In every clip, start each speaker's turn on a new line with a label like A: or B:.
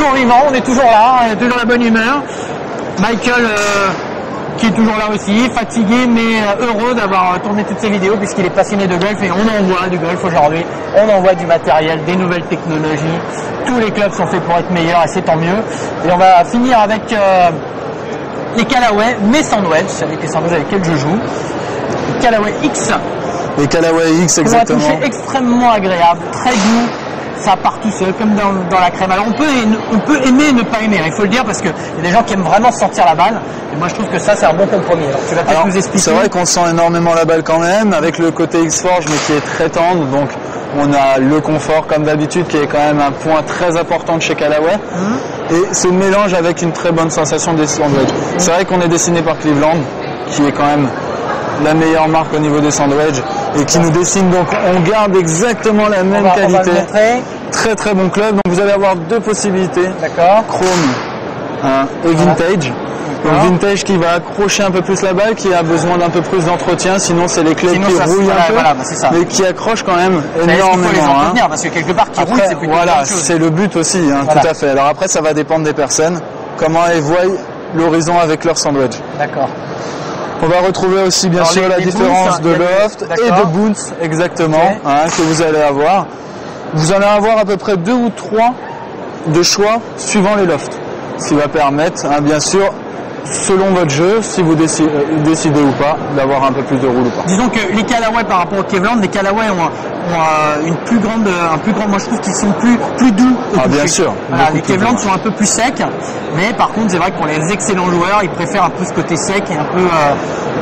A: toujours vivant, on est toujours là, on a toujours la bonne humeur. Michael qui est toujours là aussi, fatigué mais heureux d'avoir tourné toutes ces vidéos puisqu'il est passionné de golf et on envoie du golf aujourd'hui, on envoie du matériel, des nouvelles technologies, tous les clubs sont faits pour être meilleurs et c'est tant mieux. Et on va finir avec les Callaway, mes sandwich, avec les sandwichs avec lesquels je joue, les Callaway X.
B: Les Callaway X, exactement.
A: On va toucher extrêmement agréable, très doux. Ça part tout seul, comme dans la crème. Alors on peut aimer et ne pas aimer, il faut le dire, parce qu'il y a des gens qui aiment vraiment sentir la balle. Et moi je trouve que ça c'est un bon compromis. Alors tu vas peut-être nous expliquer.
B: C'est vrai qu'on sent énormément la balle quand même, avec le côté X-Forge, mais qui est très tendre. Donc on a le confort comme d'habitude, qui est quand même un point très important de chez Callaway. Et c'est le mélange avec une très bonne sensation des sandwichs. C'est vrai qu'on est dessiné par Cleveland, qui est quand même la meilleure marque au niveau des sandwichs et qui nous dessine, donc on garde exactement la même qualité. Très très bon club, donc vous allez avoir deux possibilités, chrome et vintage. Donc vintage qui va accrocher un peu plus la balle, qui a besoin d'un peu plus d'entretien, sinon c'est les clés qui rouillent un peu, mais qui accrochent quand même énormément.
A: Il faut les entretenir, parce que quelque part qui rouille, c'est plutôt
B: voilà, c'est le but aussi, tout à fait. Alors après ça va dépendre des personnes, comment elles voient l'horizon avec leur sandwich.
A: D'accord.
B: On va retrouver aussi bien sûr la différence de loft et de bounce, exactement, que vous allez avoir. Vous allez avoir à peu près 2 ou 3 de choix suivant les lofts, ce qui va permettre, bien sûr, selon votre jeu, si vous décidez ou pas d'avoir un peu plus de roule ou pas.
A: Disons que les Callaway par rapport au Cleveland, les Callaway ont un plus grand, moi je trouve qu'ils sont plus doux.
B: Bien sûr.
A: Voilà, les Cleveland sont un peu plus secs, mais par contre c'est vrai que pour les excellents joueurs, ils préfèrent un peu ce côté sec et un peu.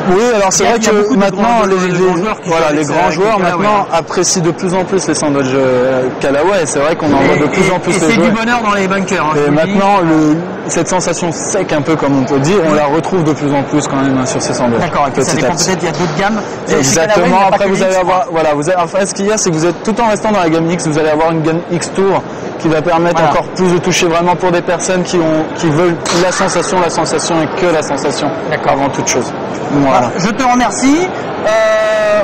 B: Oui, alors c'est vrai que maintenant les grands joueurs maintenant apprécient de plus en plus les sandwichs Callaway. C'est vrai qu'on en voit de plus en plus.
A: Et c'est du bonheur dans les bunkers.
B: Et maintenant cette sensation sec un peu comme on peut dire, on la retrouve de plus en plus quand même sur ces sandwichs.
A: D'accord, et ça dépend peut-être, il y a d'autres gammes.
B: Exactement, après vous allez avoir, enfin ce qu'il y a c'est que vous êtes tout en restant dans la gamme X, vous allez avoir une gamme X Tour qui va permettre encore plus de toucher vraiment pour des personnes qui veulent la sensation et que la sensation avant toute chose. Voilà.
A: Je te remercie.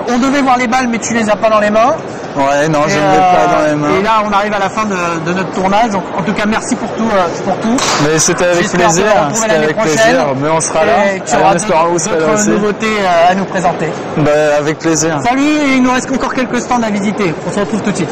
A: On devait voir les balles mais tu les as pas dans les mains.
B: Ouais, non, je ne l'ai pas dans les mains.
A: Et là, on arrive à la fin de notre tournage. Donc, en tout cas, merci pour tout.
B: Mais c'était avec plaisir. C'était avec plaisir. Mais on sera là.
A: Tu auras d'autres nouveautés à nous présenter.
B: Avec plaisir.
A: Salut, il nous reste encore quelques stands à visiter. On se retrouve tout de suite.